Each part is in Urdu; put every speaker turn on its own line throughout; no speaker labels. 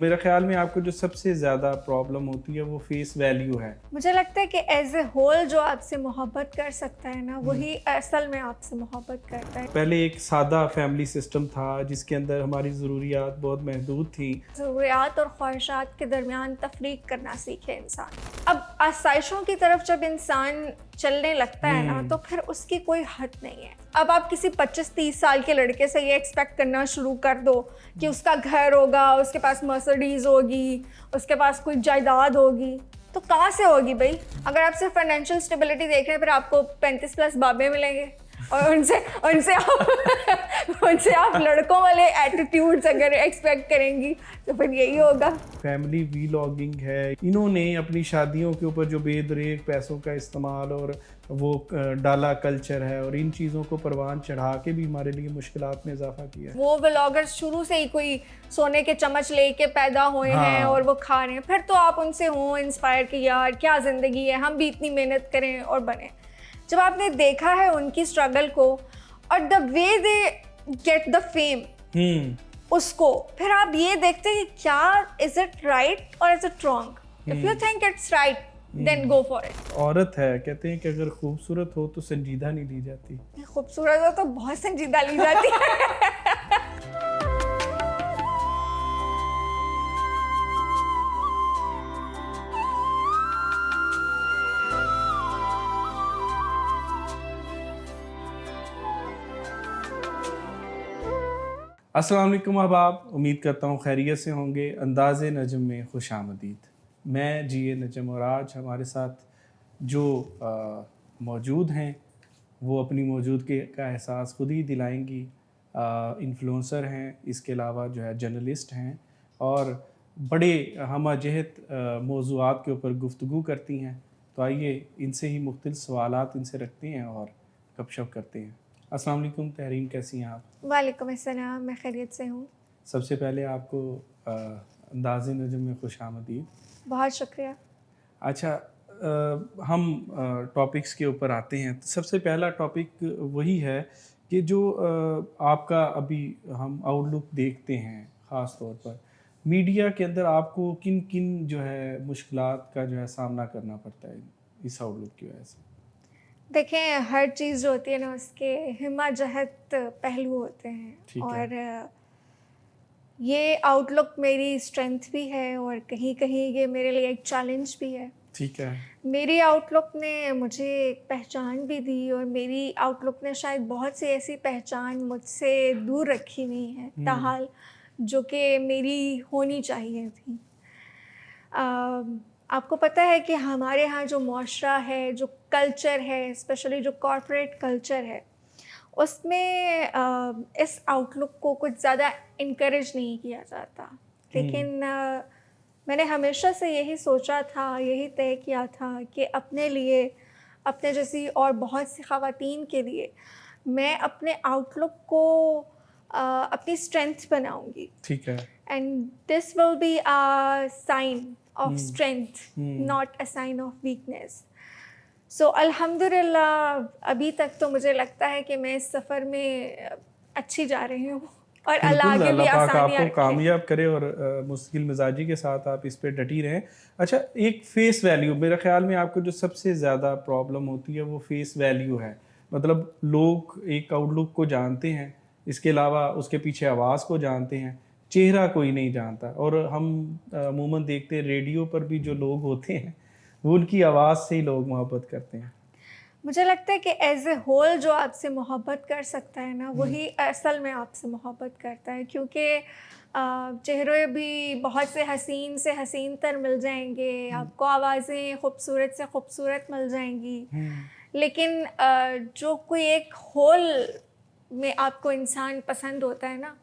میرے خیال میں آپ کو جو سب سے زیادہ پرابلم ہوتی ہے وہ فیس ویلیو ہے۔
مجھے لگتا ہے کہ ایز اے ہول جو آپ سے محبت کر سکتا ہے نا، وہی اصل میں آپ سے محبت کرتا ہے۔
پہلے ایک سادہ فیملی سسٹم تھا جس کے اندر ہماری ضروریات بہت محدود تھیں۔
ضروریات اور خواہشات کے درمیان تفریق کرنا سیکھے انسان۔ اب آسائشوں کی طرف جب انسان چلنے لگتا ہے نا تو پھر اس کی کوئی حد نہیں ہے۔ اب آپ کسی 25-30 سال کے لڑکے سے یہ ایکسپیکٹ کرنا شروع کر دو کہ اس کا گھر ہوگا، اس کے پاس مرسڈیز ہوگی، اس کے پاس کوئی جائیداد ہوگی، تو کہاں سے ہوگی بھائی؟ اگر آپ صرف فائنینشیل اسٹیبلٹی دیکھ رہے ہیں، پھر آپ کو 35+ بابے ملیں گے اور ان سے آپ لڑکوں والے ایٹیٹیوڈز اگر ایکسپیکٹ کریں گی تو پھر یہی ہوگا۔
فیملی ویلاگنگ ہے، انہوں نے اپنی شادیوں کے اوپر جو بے دریغ پیسوں کا استعمال اور وہ ڈالا کلچر ہے اور ان چیزوں کو پروان چڑھا کے بھی ہمارے لیے مشکلات میں اضافہ کیا ہے۔
وہ ولاگرز شروع سے ہی کوئی سونے کے چمچ لے کے پیدا ہوئے ہیں اور وہ کھا رہے ہیں، پھر تو آپ ان سے ہوں انسپائر کہ یار کیا زندگی ہے، ہم بھی اتنی محنت کریں اور بنیں۔ جب آپ نے دیکھا ہے ان کی اسٹرگل کو اور دا وے دے گیٹ دا فیم اس کو، پھر آپ یہ دیکھتے ہیں کہ کیا از اٹ رائٹ اور is it wrong? If you think it's right then go for it.
عورت ہے، کہتے ہیں کہ اگر خوبصورت ہو تو سنجیدہ نہیں لی جاتی۔
خوبصورت ہو تو بہت سنجیدہ لی جاتی ہے۔
السلام علیکم احباب، امید کرتا ہوں خیریت سے ہوں گے۔ انداز نجم میں خوش آمدید۔ میں جی اے نجم، اور آج ہمارے ساتھ جو موجود ہیں وہ اپنی موجودگی کا احساس خود ہی دلائیں گی۔ انفلوئنسر ہیں، اس کے علاوہ جو ہے جرنلسٹ ہیں اور بڑے ہمہ جہت موضوعات کے اوپر گفتگو کرتی ہیں۔ تو آئیے ان سے ہی مختلف سوالات ان سے رکھتے ہیں اور گپ شپ کرتے ہیں۔ السلام علیکم تحریم، کیسی ہیں آپ؟
وعلیکم السلام، میں خیریت سے ہوں۔
سب سے پہلے آپ کو انداز نجم میں خوش آمدید۔
بہت شکریہ۔
اچھا، ہم ٹاپکس کے اوپر آتے ہیں۔ سب سے پہلا ٹاپک وہی ہے کہ جو آپ کا ابھی ہم آؤٹ لک دیکھتے ہیں، خاص طور پر میڈیا کے اندر آپ کو کن کن جو ہے مشکلات کا جو ہے سامنا کرنا پڑتا ہے اس آؤٹ لک کی وجہ سے؟
دیکھیں، ہر چیز جو ہوتی ہے نا اس کے ہمہ جہت پہلو ہوتے ہیں، اور یہ آؤٹ لک میری اسٹرینتھ بھی ہے اور کہیں کہیں یہ میرے لیے ایک چیلنج بھی ہے۔
ٹھیک ہے۔
میری آؤٹ لک نے مجھے ایک پہچان بھی دی اور میری آؤٹ لک نے شاید بہت سی ایسی پہچان مجھ سے دور رکھی ہوئی ہیں تاحال، جو کہ میری ہونی چاہیے تھی۔ آپ کو پتہ ہے کہ ہمارے ہاں جو معاشرہ ہے، جو کلچر ہے، اسپیشلی جو کارپوریٹ کلچر ہے، اس میں اس آؤٹ لک کو کچھ زیادہ انکریج نہیں کیا جاتا۔ لیکن میں نے ہمیشہ سے یہی سوچا تھا، یہی طے کیا تھا کہ اپنے لیے، اپنے جیسی اور بہت سی خواتین کے لیے میں اپنے آؤٹ لک کو اپنی اسٹرینتھ بناؤں گی۔
ٹھیک ہے۔
And this will be a sign of strength, not a sign of weakness. So الحمدللہ ابھی تک تو مجھے لگتا ہے کہ میں اس سفر میں اچھی جا رہی ہوں، اور اللہ آگے بھی
پاک آپ
آسانیاں
کو
رکھے۔
کامیاب کرے اور مستقل مزاجی کے ساتھ آپ اس پہ ڈٹی رہیں۔ اچھا، ایک فیس ویلیو، میرے خیال میں آپ کو جو سب سے زیادہ پرابلم ہوتی ہے وہ فیس ویلیو ہے۔ مطلب لوگ ایک آؤٹ لک کو جانتے ہیں، اس کے علاوہ اس کے پیچھے آواز کو جانتے ہیں، چہرہ کوئی نہیں جانتا۔ اور ہم عموماً دیکھتے ہیں ریڈیو پر بھی جو لوگ ہوتے ہیں وہ ان کی آواز سے ہی لوگ محبت کرتے ہیں۔
مجھے لگتا ہے کہ ایز اے ہول جو آپ سے محبت کر سکتا ہے نا، وہی اصل میں آپ سے محبت کرتا ہے، کیونکہ چہرے بھی بہت سے حسین تر مل جائیں گے، آپ کو آوازیں خوبصورت سے خوبصورت مل جائیں گی، لیکن جو کوئی ایک ہول میں آپ کو انسان پسند ہوتا ہے نا،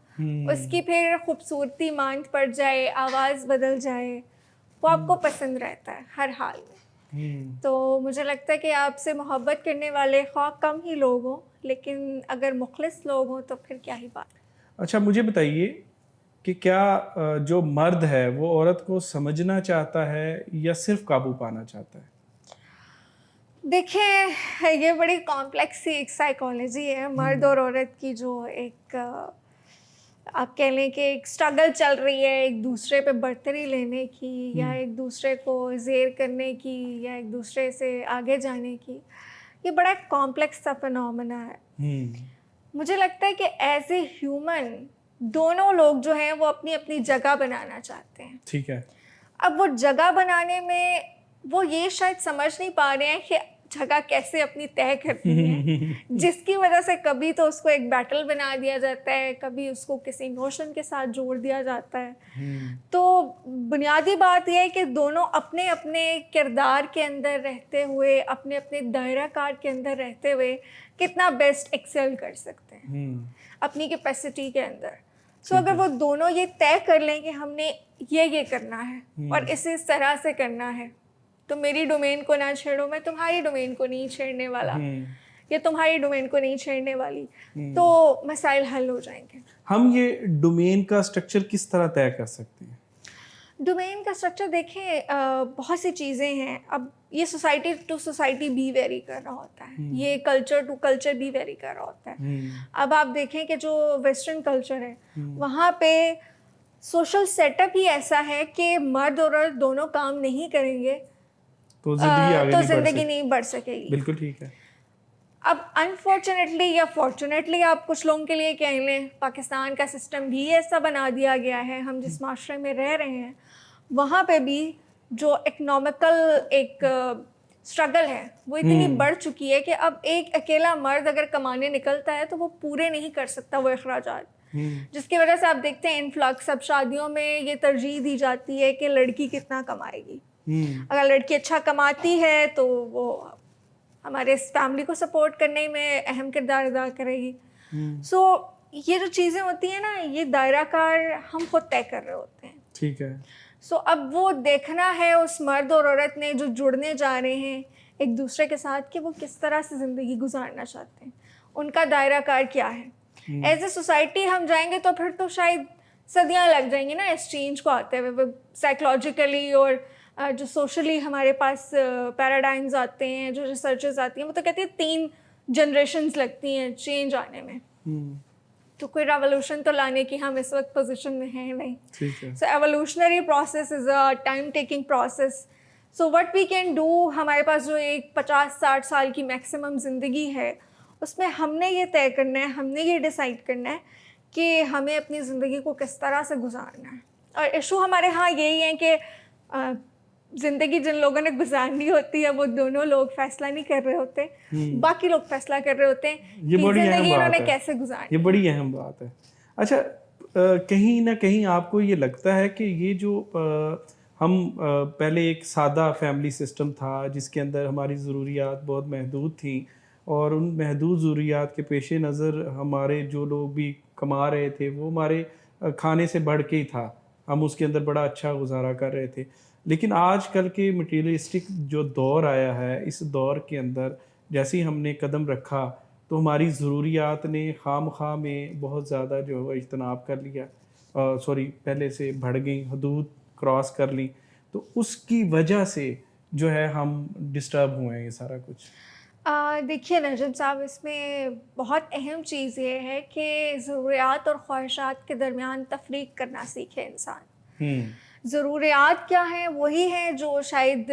اس کی پھر خوبصورتی ماند پڑ جائے، آواز بدل جائے، وہ آپ کو پسند رہتا ہے ہر حال میں۔ تو مجھے لگتا ہے کہ آپ سے محبت کرنے والے خواہ کم ہی لوگ ہوں، لیکن اگر مخلص لوگ ہوں تو پھر کیا ہی بات۔
اچھا، مجھے بتائیے کہ کیا جو مرد ہے وہ عورت کو سمجھنا چاہتا ہے یا صرف قابو پانا چاہتا ہے؟
دیکھیں، یہ بڑی کمپلیکس سی ایک سائیکالوجی ہے، مرد اور عورت کی جو ایک آپ کہہ لیں کہ ایک اسٹرگل چل رہی ہے ایک دوسرے پہ برتری لینے کی یا ایک دوسرے کو زیر کرنے کی یا ایک دوسرے سے آگے جانے کی. یہ بڑا ایک کمپلیکس سا فنومنا ہے. مجھے لگتا ہے کہ ایز اے ہیومن دونوں لوگ جو ہیں وہ اپنی اپنی جگہ بنانا چاہتے ہیں.
ٹھیک ہے.
اب وہ جگہ بنانے میں وہ یہ شاید سمجھ نہیں پا رہے ہیں کہ جگہ کیسے اپنی طے کرنی ہے, جس کی وجہ سے کبھی تو اس کو ایک بیٹل بنا دیا جاتا ہے, کبھی اس کو کسی نوشن کے ساتھ جوڑ دیا جاتا ہے. تو بنیادی بات یہ ہے کہ دونوں اپنے اپنے کردار کے اندر رہتے ہوئے, اپنے اپنے دائرہ کار کے اندر رہتے ہوئے کتنا بیسٹ ایکسل کر سکتے ہیں اپنی کیپیسٹی کے اندر. سو اگر وہ دونوں یہ طے کر لیں کہ ہم نے یہ کرنا ہے اور اسی طرح سے کرنا ہے, تو میری ڈومین کو نہ چھیڑو, میں تمہاری ڈومین کو نہیں چھیڑنے والا, یا تمہاری ڈومین کو نہیں چھیڑنے والی, تو مسائل حل ہو جائیں گے.
ہم یہ ڈومین کا اسٹرکچر کس طرح طے کر سکتے ہیں؟
ڈومین کا اسٹرکچر دیکھیں بہت سی چیزیں ہیں. اب یہ سوسائٹی ٹو سوسائٹی بھی ویری کر رہا ہوتا ہے, یہ کلچر ٹو کلچر بھی ویری کر رہا ہوتا ہے. اب آپ دیکھیں کہ جو ویسٹرن کلچر ہے وہاں پہ سوشل سیٹ اپ ہی ایسا ہے کہ مرد اور عورت دونوں کام نہیں کریں گے
تو
زندگی نہیں بڑھ سکے گی.
بالکل ٹھیک ہے.
اب انفارچونیٹلی یا فارچونیٹلی آپ کچھ لوگوں کے لیے کہہ لیں, پاکستان کا سسٹم بھی ایسا بنا دیا گیا ہے, ہم جس معاشرے میں رہ رہے ہیں وہاں پہ بھی جو اکنامکل ایک اسٹرگل ہے وہ اتنی بڑھ چکی ہے کہ اب ایک اکیلا مرد اگر کمانے نکلتا ہے تو وہ پورے نہیں کر سکتا وہ اخراجات, جس کی وجہ سے آپ دیکھتے ہیں انفلکس. اب شادیوں میں یہ ترجیح دی جاتی ہے کہ لڑکی کتنا کمائے گی. اگر لڑکی اچھا کماتی ہے تو وہ ہمارے اس فیملی کو سپورٹ کرنے میں اہم کردار ادا کرے گی. سو یہ جو چیزیں ہوتی ہیں نا, یہ دائرہ کار ہم خود طے کر رہے ہوتے ہیں.
ٹھیک ہے.
سو اب وہ دیکھنا ہے اس مرد اور عورت نے جو جڑنے جا رہے ہیں ایک دوسرے کے ساتھ کہ وہ کس طرح سے زندگی گزارنا چاہتے ہیں, ان کا دائرہ کار کیا ہے. ایز اے سوسائٹی ہم جائیں گے تو پھر تو شاید صدیاں لگ جائیں گی نا اس چینج کو آتے ہوئے. سائیکلوجیکلی اور جو سوشلی ہمارے پاس پیراڈائمز آتے ہیں, جو ریسرچز آتی ہیں, وہ تو کہتے ہیں 3 جنریشنز لگتی ہیں چینج آنے میں. تو کوئی ریولوشن تو لانے کی ہم اس وقت پوزیشن میں ہیں نہیں. So evolutionary process is a time taking process. So what we can do, ہمارے پاس جو ایک 50-60 سال کی میکسیمم زندگی ہے اس میں ہم نے یہ طے کرنا ہے, ہم نے یہ ڈیسائیڈ کرنا ہے کہ ہمیں اپنی زندگی کو کس طرح سے گزارنا ہے. اور ایشو ہمارے ہاں یہی ہے کہ زندگی جن لوگوں نے گزارنی ہوتی ہے وہ دونوں لوگ فیصلہ نہیں کر رہے ہوتے, باقی لوگ فیصلہ کر رہے ہوتے ہیں کہ زندگی انہوں نے کیسے گزارنی.
یہ بڑی اہم بات ہے. اچھا, کہیں نہ کہیں آپ کو یہ لگتا ہے کہ یہ جو ہم پہلے ایک سادہ فیملی سسٹم تھا جس کے اندر ہماری ضروریات بہت محدود تھیں, اور ان محدود ضروریات کے پیش نظر ہمارے جو لوگ بھی کما رہے تھے وہ ہمارے کھانے سے بڑھ کے ہی تھا, ہم اس کے اندر بڑا اچھا گزارا کر رہے تھے. لیکن آج کل کے مٹیریلسٹک جو دور آیا ہے, اس دور کے اندر جیسے ہی ہم نے قدم رکھا تو ہماری ضروریات نے خام خواہ میں بہت زیادہ جو ہے اجتناب کر لیا, پہلے سے بڑھ گئی, حدود کراس کر لی. تو اس کی وجہ سے جو ہے ہم ڈسٹرب ہوئے ہیں یہ سارا کچھ.
دیکھیے نجم صاحب, اس میں بہت اہم چیز یہ ہے کہ ضروریات اور خواہشات کے درمیان تفریق کرنا سیکھے انسان. ضروریات کیا ہیں, وہی ہیں جو شاید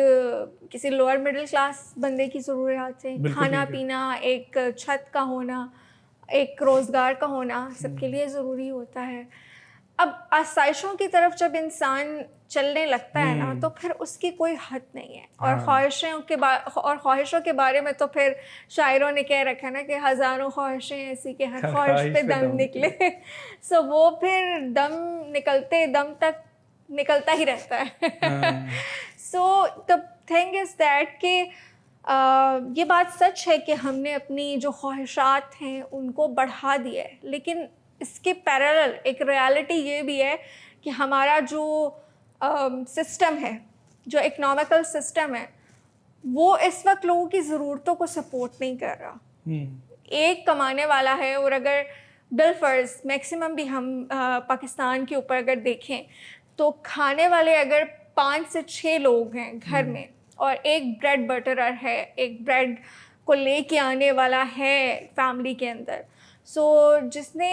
کسی لوور مڈل کلاس بندے کی ضروریات ہیں. کھانا پینا, ایک چھت کا ہونا, ایک روزگار کا ہونا سب کے لیے ضروری ہوتا ہے. اب آسائشوں کی طرف جب انسان چلنے لگتا ہے نا تو پھر اس کی کوئی حد نہیں ہے. اور خواہشوں کے بارے میں تو پھر شاعروں نے کہہ رکھا نا کہ ہزاروں خواہشیں ایسی کہ ہر خواہش پہ دم نکلے. سو وہ پھر دم نکلتے دم تک نکلتا ہی رہتا ہے. سو دا تھنگ از دیٹ کہ یہ بات سچ ہے کہ ہم نے اپنی جو خواہشات ہیں ان کو بڑھا دیا ہے, لیکن اس کے پیرالل ایک ریالٹی یہ بھی ہے کہ ہمارا جو سسٹم ہے, جو اکنامکل سسٹم ہے, وہ اس وقت لوگوں کی ضرورتوں کو سپورٹ نہیں کر رہا. ایک کمانے والا ہے, اور اگر بالفرض میکسیمم بھی ہم پاکستان کے اوپر اگر دیکھیں تو کھانے والے اگر 5 سے 6 لوگ ہیں گھر میں, اور ایک بریڈ بٹرر ہے, ایک بریڈ کو لے کے آنے والا ہے فیملی کے اندر, سو جس نے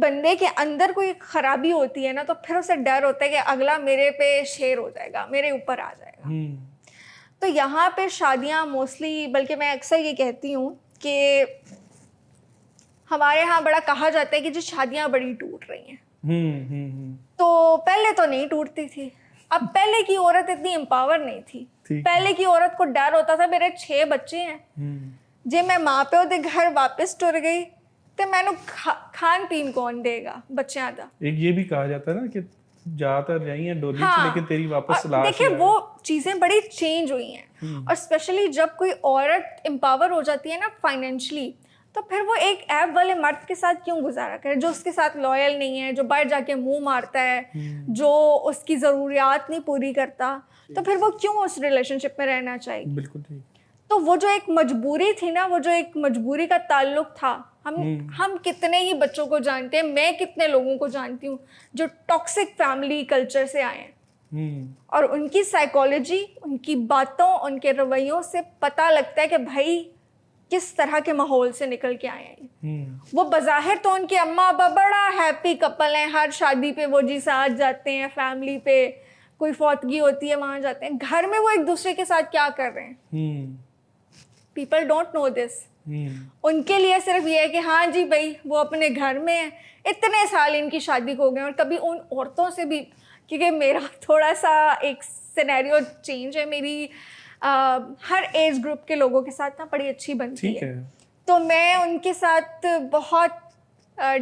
بندے کے اندر کوئی خرابی ہوتی ہے نا تو پھر اسے ڈر ہوتا ہے کہ اگلا میرے پہ شیر ہو جائے گا, میرے اوپر آ جائے گا. تو یہاں پہ شادیاں موسٹلی, بلکہ میں اکثر یہ کہتی ہوں کہ ہمارے یہاں بڑا کہا جاتا ہے کہ جی شادیاں بڑی ٹوٹ رہی ہیں. تو پہلے تو نہیں ٹوٹتی تھی. اب پہلے کی عورت اتنی امپاور نہیں تھی. پہلے کی عورت کو ڈر ہوتا تھا میرے 6 بچے ہیں, جی میں ماں پیو دے گھر واپس ٹر گئی تو میں کھان پین کون دے گا بچیاں دا.
ایک یہ بھی کہا جاتا ہے نا کہ جاتا رہی ہیں ڈولی سے لیکن تیری واپس لاش.
دیکھیں وہ چیزیں بڑی چینج ہوئی ہیں, اور اسپیشلی جب کوئی عورت امپاور ہو جاتی ہے نا فائنینشلی, تو پھر وہ ایک ایپ والے مرد کے ساتھ کیوں گزارا کرے جو اس کے ساتھ لوئل نہیں ہے, جو باہر جا کے منہ مارتا ہے, جو اس کی ضروریات نہیں پوری کرتا, تو پھر وہ کیوں اس ریلیشن شپ میں رہنا چاہیے.
بالکل ٹھیک.
تو وہ جو ایک مجبوری تھی نا, وہ جو ایک مجبوری کا تعلق تھا, ہم کتنے ہی بچوں کو جانتے ہیں, میں کتنے لوگوں کو جانتی ہوں جو ٹاکسک فیملی کلچر سے آئے ہیں, اور ان کی سائیکالوجی, ان کی باتوں, ان کے رویوں سے پتہ لگتا ہے کہ بھائی کس طرح کے ماحول سے نکل کے آئے ہیں. وہ بظاہر تو ان کے اماں ابا بڑا ہیپی کپل ہیں, ہر شادی پہ وہ جی ساتھ جاتے ہیں, فیملی پہ کوئی فوتگی ہوتی ہے وہاں جاتے ہیں, گھر میں وہ ایک دوسرے کے ساتھ کیا کر رہے ہیں. پیپل ڈونٹ نو دس. ان کے لیے صرف یہ ہے کہ ہاں جی بھائی وہ اپنے گھر میں ہیں, اتنے سال ان کی شادی کو ہو گئے. اور کبھی ان عورتوں سے بھی, کیونکہ میرا تھوڑا سا ایک سینیریو چینج ہے, میری ہر ایج گروپ کے لوگوں کے ساتھ نا بڑی اچھی بنتی ہے, تو میں ان کے ساتھ بہت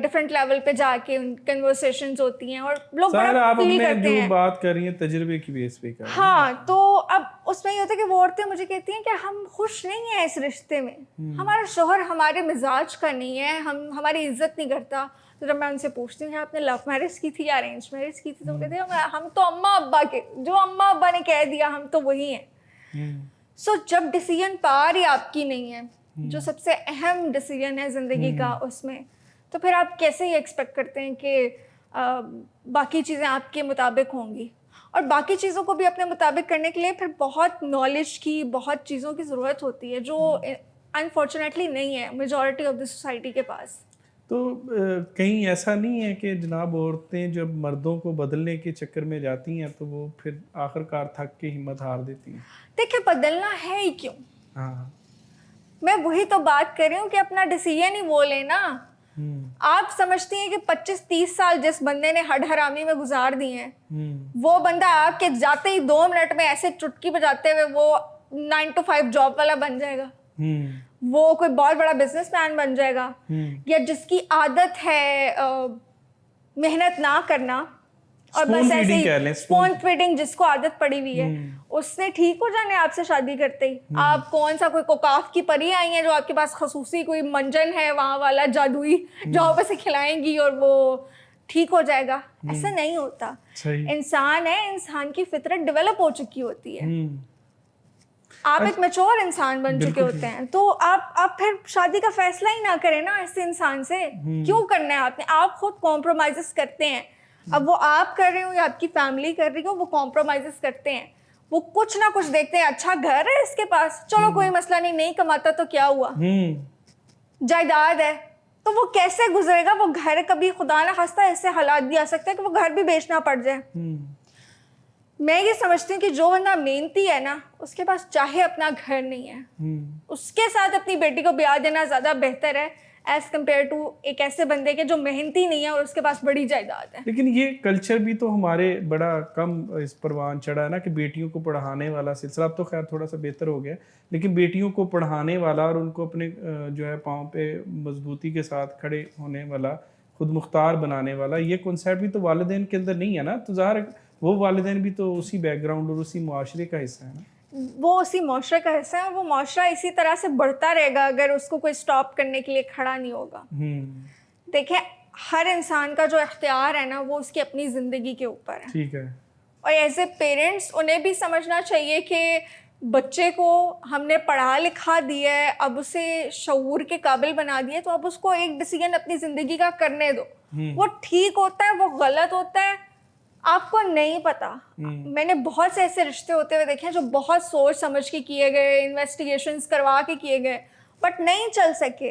ڈفرینٹ لیول پہ جا کے ان کنورسیشنز ہوتی ہیں اور لوگ بڑا فیل کرتے ہیں.
جو بات کر رہی ہیں تجربے کی بیس پہ کر رہی ہیں.
ہاں, تو اب اس میں یہ ہوتا ہے کہ وہ عورتیں مجھے کہتی ہیں کہ ہم خوش نہیں ہیں اس رشتے میں, ہمارا شوہر ہمارے مزاج کا نہیں ہے, ہماری عزت نہیں کرتا. تو جب میں ان سے پوچھتی ہوں کہ آپ نے لو میرج کی تھی یا ارینج میرج کی تھی, تو کہتے ہیں ہم تو اماں ابا کے, جو اماں ابا نے کہہ دیا ہم تو وہی ہیں. سو جب ڈیسیژن پار ہی آپ کی نہیں ہے, جو سب سے اہم ڈیسیژن ہے زندگی کا, اس میں تو پھر آپ کیسے یہ ایکسپیکٹ کرتے ہیں کہ باقی چیزیں آپ کے مطابق ہوں گی. اور باقی چیزوں کو بھی اپنے مطابق کرنے کے لیے پھر بہت نالج کی, بہت چیزوں کی ضرورت ہوتی ہے جو انفارچونیٹلی نہیں ہے میجورٹی آف دی سوسائٹی کے پاس.
تو کہیں ایسا نہیں ہے کہ جناب عورتیں جب مردوں کو بدلنے کے چکر میں جاتی ہیں تو وہ پھر آخر کار تھک کے ہمت ہار دیتی ہیں؟
دیکھیں بدلنا ہے ہی کیوں.
ہاں,
میں وہی تو بات کر رہی ہوں کہ اپنا ڈیسیژن ہی وہ لینا. آپ سمجھتی ہیں کہ 25-30 سال جس بندے نے ہڈ حرامی میں گزار دی ہیں, وہ بندہ آپ کے جاتے ہی 2 منٹ میں ایسے چٹکی بجاتے ہوئے وہ 9 to 5 جاب والا بن جائے گا, وہ کوئی بہت بڑا بزنس مین بن جائے گا, یا جس کی عادت ہے محنت نہ کرنا اور بس ایسے ہی اسپون فیڈنگ جس کو عادت پڑی ہوئی ہے, اس نے ٹھیک ہو جانے آپ سے شادی کرتے ہی. آپ کون سا کوئی کوکاف کی پری آئی ہیں جو آپ کے پاس خصوصی کوئی منجن ہے وہاں والا جادوئی جو آپ اسے کھلائیں گی اور وہ ٹھیک ہو جائے گا. ایسا نہیں ہوتا. انسان ہے, انسان کی فطرت ڈیولپ ہو چکی ہوتی ہے, آپ ایک میچور انسان بن چکے ہوتے ہیں, تو آپ پھر شادی کا فیصلہ ہی نہ کریں نا ایسے انسان سے. کیوں کرنا ہے آپ نے؟ آپ خود کمپرومائزز کرتے ہیں. اب وہ آپ کر رہے ہو یا آپ کی فیملی کر رہی ہو, وہ کمپرومائزز کرتے ہیں, وہ کچھ نہ کچھ دیکھتے ہیں. اچھا گھر ہے اس کے پاس, چلو کوئی مسئلہ نہیں, نہیں کماتا تو کیا ہوا, جائیداد ہے, تو وہ کیسے گزرے گا وہ گھر؟ کبھی خدا نہ خواستہ ایسے حالات بھی آ سکتے ہیں کہ وہ گھر بھی بیچنا پڑ جائے. میں یہ سمجھتی ہوں کہ جو بندہ محنتی ہے نا, اس کے پاس چاہے اپنا گھر نہیں ہے, اس کے ساتھ اپنی بیٹی کو بیاہ دینا زیادہ بہتر ہے ایز کمپیئر ٹو ایک ایسے بندے کے جو محنتی نہیں ہے اور اس کے پاس بڑی جائیداد ہے.
لیکن یہ کلچر بھی تو ہمارے بڑا کم اس پروان چڑھا ہے نا کہ بیٹیوں کو پڑھانے والا سلسلہ, اب تو خیر تھوڑا سا بہتر ہو گیا, لیکن بیٹیوں کو پڑھانے والا اور ان کو اپنے جو ہے پاؤں پہ مضبوطی کے ساتھ کھڑے ہونے والا, خود مختار بنانے والا, یہ کنسیپٹ بھی تو والدین کے اندر نہیں ہے نا. تو ظاہر وہ والدین بھی تو اسی بیک گراؤنڈ اور اسی معاشرے کا حصہ ہے نا.
وہ اسی معاشرے کا حصہ ہے, اور وہ معاشرہ اسی طرح سے بڑھتا رہے گا اگر اس کو کوئی اسٹاپ کرنے کے لیے کھڑا نہیں ہوگا. دیکھیں ہر انسان کا جو اختیار ہے نا وہ اس کی اپنی زندگی کے اوپر ہے.
ٹھیک ہے.
اور ایز اے پیرنٹس انہیں بھی سمجھنا چاہیے کہ بچے کو ہم نے پڑھا لکھا دیا ہے, اب اسے شعور کے قابل بنا دیا, تو اب اس کو ایک ڈیسیژن اپنی زندگی کا کرنے دو. وہ ٹھیک ہوتا ہے, وہ غلط ہوتا ہے, آپ کو نہیں پتا. میں نے بہت سے ایسے رشتے ہوتے ہوئے دیکھے ہیں جو بہت سوچ سمجھ کے کیے گئے, انویسٹیگیشنز کروا کے کیے گئے, بٹ نہیں چل سکے.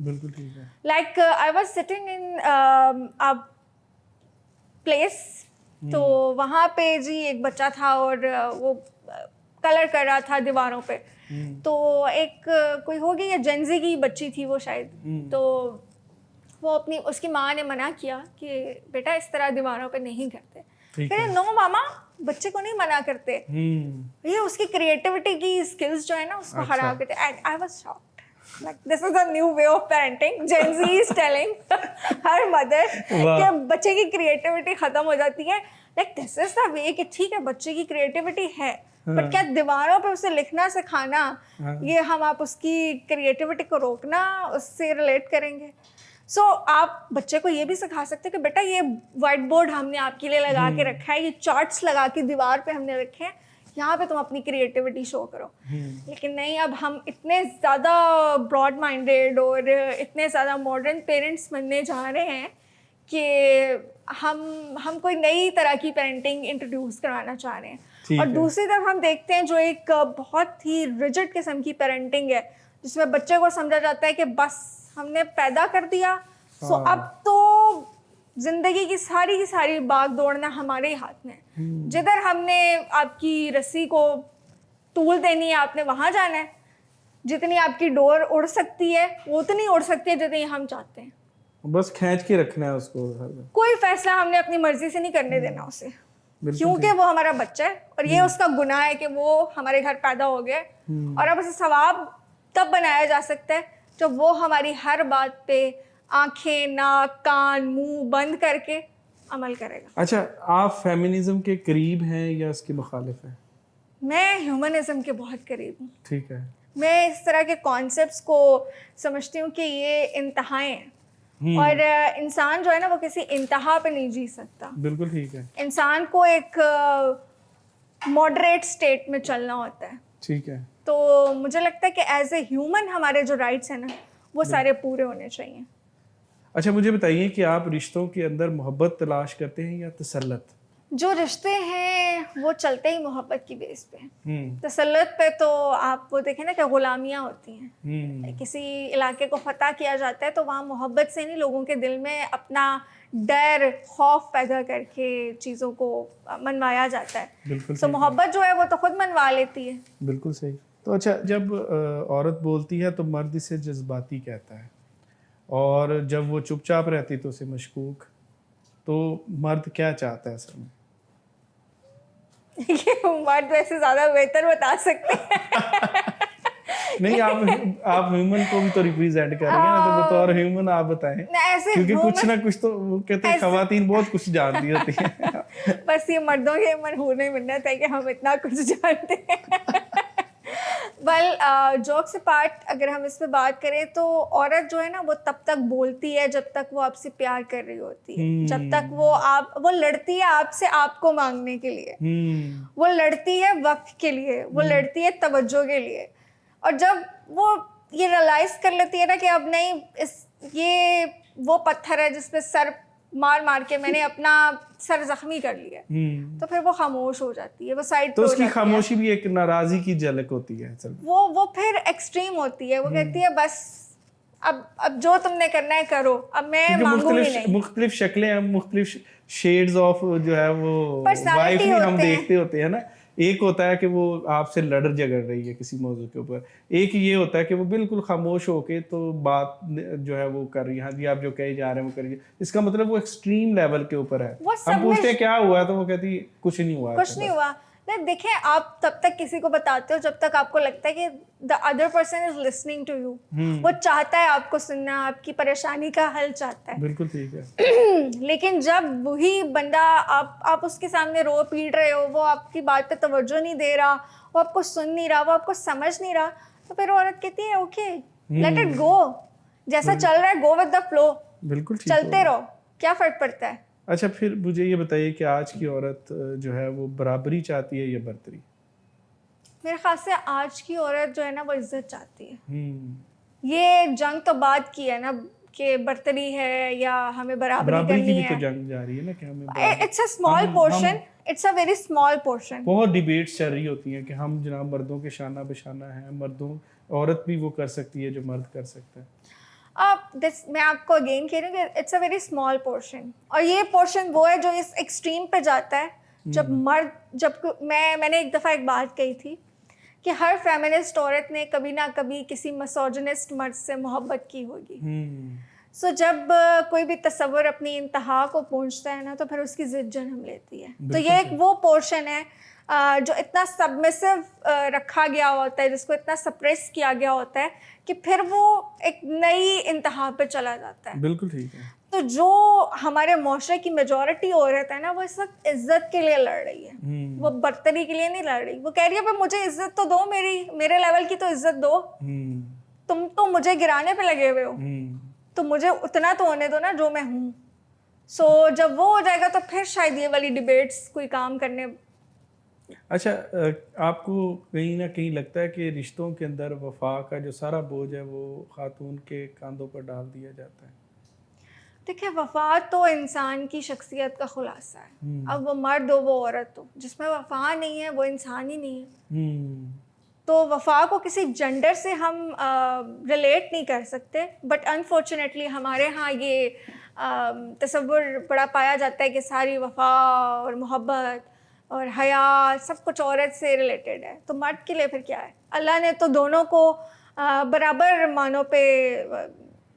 بالکل ٹھیک ہے.
Like I was sitting in place, تو وہاں پہ جی ایک بچہ تھا اور وہ کلر کر رہا تھا دیواروں پہ. تو ایک کوئی ہوگی یا جنزی کی بچی تھی وہ شاید, تو وہ اپنی اس کی ماں نے منع کیا کہ بیٹا اس طرح دیواروں پہ نہیں کرتے. نو ماما, بچے کو نہیں منع کرتے, یہ اس کی کریٹیوٹی کی اسکلز جو ہے نا اس کو خراب کرتے. And I was shocked. Like, this is a new way of parenting. Gen Z is telling her mother کہ بچے کی کریٹیوٹی ختم ہو جاتی ہے. Like, this is the way کہ ٹھیک ہے بچے کی کریٹیوٹی ہے, بٹ کیا دیواروں پہ اسے لکھنا سکھانا, یہ ہم آپ اس کی کریٹیوٹی کو روکنا اس سے ریلیٹ کریں گے. سو آپ بچے کو یہ بھی سکھا سکتے ہیں کہ بیٹا یہ وائٹ بورڈ ہم نے آپ کے لیے لگا کے رکھا ہے, یہ چارٹس لگا کے دیوار پہ ہم نے رکھے ہیں, یہاں پہ تم اپنی کریٹیوٹی شو کرو. لیکن نہیں, اب ہم اتنے زیادہ براڈ مائنڈیڈ اور اتنے زیادہ ماڈرن پیرنٹس بننے جا رہے ہیں کہ ہم کوئی نئی طرح کی پیرنٹنگ انٹروڈیوس کرانا چاہ رہے ہیں. اور دوسری طرف ہم دیکھتے ہیں جو ایک بہت ہی ریجڈ قسم کی پیرنٹنگ ہے, جس میں بچے کو سمجھا جاتا ہے کہ بس ہم نے پیدا کر دیا, سو اب تو زندگی کی ساری باغ دوڑنا ہمارے ہی ہاتھ میں ہے. جدھر ہم نے آپ کی رسی کو طول دینی ہے آپ نے وہاں جانا ہے. جتنی آپ کی ڈور اڑ سکتی ہے وہ اتنی اڑ سکتی ہے جتنی ہم چاہتے ہیں,
بس کھینچ کے رکھنا ہے اس کو.
کوئی فیصلہ ہم نے اپنی مرضی سے نہیں کرنے دینا اسے, کیونکہ وہ ہمارا بچہ ہے اور یہ اس کا گناہ ہے کہ وہ ہمارے گھر پیدا ہو گیا. اور اب اسے ثواب تب بنایا جا سکتا ہے جب وہ ہماری ہر بات پہ آنکھیں, ناک, کان, منہ بند کر کے عمل کرے گا.
اچھا, آپ فیمنزم کے قریب ہیں یا اس کے مخالف ہیں؟
میں ہیومنزم کے بہت قریب ہوں.
ٹھیک ہے.
میں اس طرح کے کانسیپٹس کو سمجھتی ہوں کہ یہ انتہائیں ہیں, اور انسان جو ہے نا وہ کسی انتہا پہ نہیں جی سکتا.
بالکل ٹھیک ہے.
انسان کو ایک ماڈریٹ اسٹیٹ میں چلنا ہوتا ہے.
ٹھیک ہے.
تو مجھے لگتا ہے کہ ایز اے ہیومن ہمارے جو رائٹس ہیں نا وہ سارے پورے ہونے چاہیے.
اچھا, مجھے بتائیے کہ آپ رشتوں کے اندر محبت تلاش کرتے ہیں یا تسلط؟
جو رشتے ہیں وہ چلتے ہی محبت کی بیس پہ. تسلط پہ تو آپ وہ دیکھیں نا کہ غلامیاں ہوتی ہیں. کسی علاقے کو فتح کیا جاتا ہے تو وہاں محبت سے نہیں, لوگوں کے دل میں اپنا ڈر, خوف پیدا کر کے چیزوں کو منوایا جاتا ہے.
بالکل.
تو محبت جو ہے وہ تو خود منوا لیتی ہے.
بالکل صحیح. تو اچھا, جب عورت بولتی ہے تو مرد اسے جذباتی کہتا ہے, اور جب وہ چپ چاپ رہتی تو اسے مشکوک. تو مرد کیا چاہتا ہے اصل میں؟
مرد ویسے زیادہ بہتر بتا سکتے ہیں.
نہیں, آپ ہیومن کو بھی تو ریپریزینٹ کر رہی ہیں نا, تو بطور ہیومن آپ بتائیں, کیونکہ کچھ نہ کچھ تو وہ کہتے ہیں خواتین بہت کچھ جانتی ہوتی ہیں.
بس یہ مردوں کے منحور نہیں بننا تھا کہ ہم اتنا کچھ جانتے ہیں. جوکس اپارٹ اگر ہم اس پہ بات کریں تو عورت جو ہے نا وہ تب تک بولتی ہے جب تک وہ آپ سے پیار کر رہی ہوتی ہے, جب تک وہ لڑتی ہے آپ سے آپ کو مانگنے کے لیے, وہ لڑتی ہے وقت کے لیے, وہ لڑتی ہے توجہ کے لیے. اور جب وہ یہ ریئلائز کر لیتی ہے نا کہ اب نہیں, یہ وہ پتھر ہے جس پہ سر مار مار کے میں نے اپنا سر زخمی کر لیا, تو پھر وہ خاموش ہو جاتی ہے, وہ سائڈ
تو اس کی خاموشی بھی ایک ناراضی کی جھلک ہوتی ہے.
وہ پھر ایکسٹریم ہوتی ہے, وہ کہتی ہے بس اب جو تم نے کرنا ہے کرو, اب میں مانگوں گی نہیں.
مختلف شکلیں ہیں, مختلف شیڈز آف جو ہے وہ وائف بھی ہم دیکھتے ہوتے ہیں نا. ایک ہوتا ہے کہ وہ آپ سے لڑ جھگڑ رہی ہے کسی موضوع کے اوپر, ایک یہ ہوتا ہے کہ وہ بالکل خاموش ہو کے تو بات جو ہے وہ کر رہی ہے, ہاں جی آپ جو کہے جا رہے ہیں وہ کریے. اس کا مطلب وہ ایکسٹریم لیول کے اوپر ہے. ہم پوچھتے ہیں کیا ہوا تو وہ کہتی کچھ نہیں ہوا.
کچھ نہیں ہوا. دیکھیں, آپ تب تک کسی کو بتاتے ہو جب تک آپ کو لگتا ہے کہ the other person is listening to you. وہ چاہتا ہے آپ کو سننا, آپ کی پریشانی کا حل چاہتا ہے.
بالکل ٹھیک ہے.
لیکن جب وہی بندہ آپ اس کے سامنے رو پیٹ رہے ہو, وہ آپ کی بات پہ توجہ نہیں دے رہا, وہ آپ کو سن نہیں رہا, وہ آپ کو سمجھ نہیں رہا, تو پھر عورت کہتی ہے اوکے لیٹ اٹ گو, جیسا چل رہا ہے گو ود دا فلو.
بالکل
چلتے رہو, کیا فرق پڑتا ہے.
اچھا, پھر مجھے یہ بتائیے کہ آج کی عورت جو ہے وہ برابری چاہتی ہے یا برتری؟
میرے خیال سے آج کی عورت جو ہے نا وہ عزت چاہتی ہے. یہ جنگ تو بات کی ہے نا کہ برتری ہے یا ہمیں برابری کرنی ہے.
تو جنگ جاری ہے نا کہ ہمیں,
it's a small portion, it's a very small portion.
بہت ڈیبیٹس چل رہی ہوتی ہیں کہ ہم جناب مردوں کے شانہ بشانہ ہیں, عورت بھی وہ کر سکتی ہے جو مرد کر سکتا ہے.
میں آپ کو اگین کہہ رہی ہوں کہ it's a very small portion, اور یہ پورشن وہ ہے جو اس ایکسٹریم پہ جاتا ہے جب میں نے ایک دفعہ ایک بات کہی تھی کہ ہر فیمنسٹ عورت نے کبھی نہ کبھی کسی مسوجنسٹ مرد سے محبت کی ہوگی. سو جب کوئی بھی تصور اپنی انتہا کو پہنچتا ہے نا تو پھر اس کی ضد جنم لیتی ہے. تو یہ ایک وہ پورشن ہے جو اتنا سبمسو رکھا گیا ہوتا ہے, جس کو اتنا سپریس کیا گیا ہوتا ہے کہ پھر وہ ایک نئی انتہا پہ چلا جاتا ہے.
بالکل ٹھیک ہے.
تو جو ہمارے معاشرے کی میجورٹی عورت ہے نا, وہ اس وقت عزت کے لیے لڑ رہی ہے, وہ برتری کے لیے نہیں لڑ رہی. وہ کہہ رہی ہے پہ مجھے عزت تو دو, میرے لیول کی تو عزت دو. تم تو مجھے گرانے پہ لگے ہوئے ہو, تو مجھے اتنا تو ہونے دو نا جو میں ہوں. سو جب وہ ہو جائے گا تو پھر شاید یہ والی ڈبیٹس کوئی کام کرنے.
اچھا, آپ کو کہیں نہ کہیں لگتا ہے کہ رشتوں کے اندر وفا کا جو سارا بوجھ ہے وہ خاتون کے کاندھوں پر ڈال دیا جاتا ہے؟
دیکھیں, وفا تو انسان کی شخصیت کا خلاصہ ہے. اب وہ مرد ہو وہ عورت ہو, جس میں وفا نہیں ہے وہ انسان ہی نہیں ہے. تو وفا کو کسی جنڈر سے ہم ریلیٹ نہیں کر سکتے, بٹ انفارچونیٹلی ہمارے ہاں یہ تصور بڑا پایا جاتا ہے کہ ساری وفا اور محبت اور حیا سب کچھ عورت سے ریلیٹڈ ہے. تو مرد کے لیے پھر کیا ہے؟ اللہ نے تو دونوں کو برابر معنوں پہ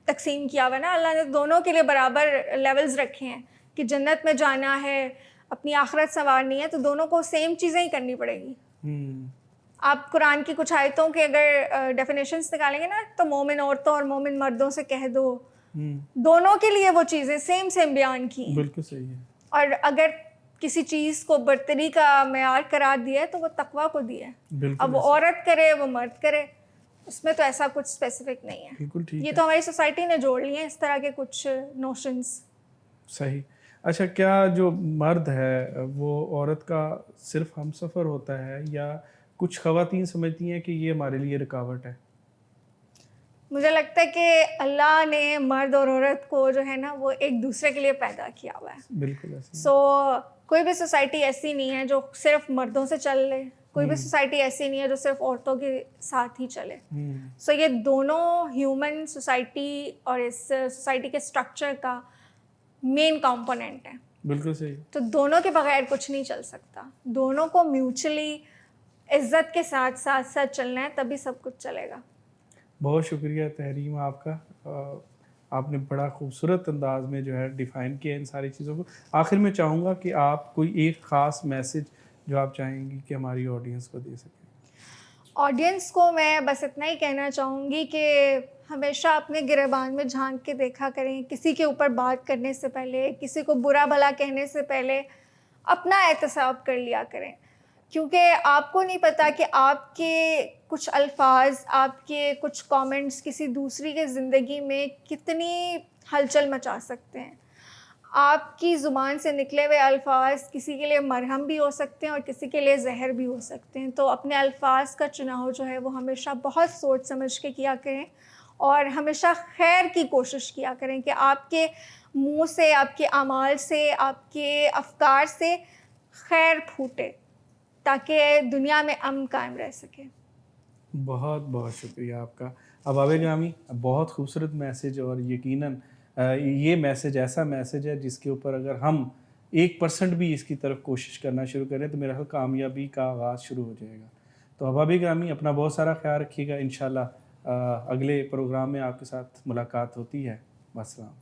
تقسیم کیا ہوا نا. اللہ نے دونوں کے لیے برابر لیولز رکھے ہیں کہ جنت میں جانا ہے, اپنی آخرت سنوارنی ہے, تو دونوں کو سیم چیزیں ہی کرنی پڑے گی. آپ قرآن کی کچھ آیتوں کے اگر ڈیفینیشنس نکالیں گے نا, تو مومن عورتوں اور مومن مردوں سے کہہ دو, دونوں کے لیے وہ چیزیں سیم بیان کی ہیں.
بالکل صحیح ہے.
اور اگر کسی چیز کو برتری کا معیار قرار دیا ہے تو وہ تقویٰ کو دیا ہے. اب وہ عورت کرے وہ مرد کرے, اس میں تو ایسا کچھ اسپیسیفک نہیں ہے.
بالکل ٹھیک ہے.
یہ تو ہماری سوسائٹی نے جوڑ لی ہیں اس طرح کے کچھ نوشنز.
صحیح. اچھا, کیا جو مرد ہے وہ عورت کا صرف ہم سفر ہوتا ہے, یا کچھ خواتین سمجھتی ہیں کہ یہ ہمارے لیے رکاوٹ ہے؟
مجھے لگتا ہے کہ اللہ نے مرد اور عورت کو جو ہے نا وہ ایک دوسرے کے لیے پیدا کیا ہوا ہے.
بالکل ایسا.
سو کوئی بھی سوسائٹی ایسی نہیں ہے جو صرف مردوں سے چل لے, کوئی بھی سوسائٹی ایسی نہیں ہے جو صرف عورتوں کے ساتھ ہی چلے. سو یہ دونوں ہیومن سوسائٹی اور اس سوسائٹی کے اسٹرکچر کا مین کمپوننٹ ہے.
بالکل صحیح.
تو دونوں کے بغیر کچھ نہیں چل سکتا. دونوں کو میوچلی عزت کے ساتھ ساتھ چلنا ہے, تبھی سب کچھ چلے گا.
بہت شکریہ تحریم آپ کا. آپ نے بڑا خوبصورت انداز میں جو ہے ڈیفائن کیا ان ساری چیزوں کو. آخر میں چاہوں گا کہ آپ کوئی ایک خاص میسج جو آپ چاہیں گی کہ ہماری آڈینس کو دے سکیں.
آڈینس کو میں بس اتنا ہی کہنا چاہوں گی کہ ہمیشہ اپنے گریبان میں جھانک کے دیکھا کریں. کسی کے اوپر بات کرنے سے پہلے, کسی کو برا بھلا کہنے سے پہلے اپنا احتساب کر لیا کریں, کیونکہ آپ کو نہیں پتہ کہ آپ کے کچھ الفاظ, آپ کے کچھ کامنٹس کسی دوسری کے زندگی میں کتنی ہلچل مچا سکتے ہیں. آپ کی زبان سے نکلے ہوئے الفاظ کسی کے لیے مرہم بھی ہو سکتے ہیں اور کسی کے لیے زہر بھی ہو سکتے ہیں. تو اپنے الفاظ کا چناؤ جو ہے وہ ہمیشہ بہت سوچ سمجھ کے کیا کریں, اور ہمیشہ خیر کی کوشش کیا کریں کہ آپ کے منہ سے, آپ کے اعمال سے, آپ کے افکار سے خیر پھوٹے, تاکہ دنیا میں امن قائم رہ سکے.
بہت بہت شکریہ آپ کا. احباب گرامی, بہت خوبصورت میسج, اور یقیناً یہ میسج ایسا میسج ہے جس کے اوپر اگر ہم 1% بھی اس کی طرف کوشش کرنا شروع کریں تو میرا خیال کامیابی کا آغاز شروع ہو جائے گا. تو احباب گرامی, اپنا بہت سارا خیال رکھیے گا. انشاءاللہ اگلے پروگرام میں آپ کے ساتھ ملاقات ہوتی ہے. والسلام.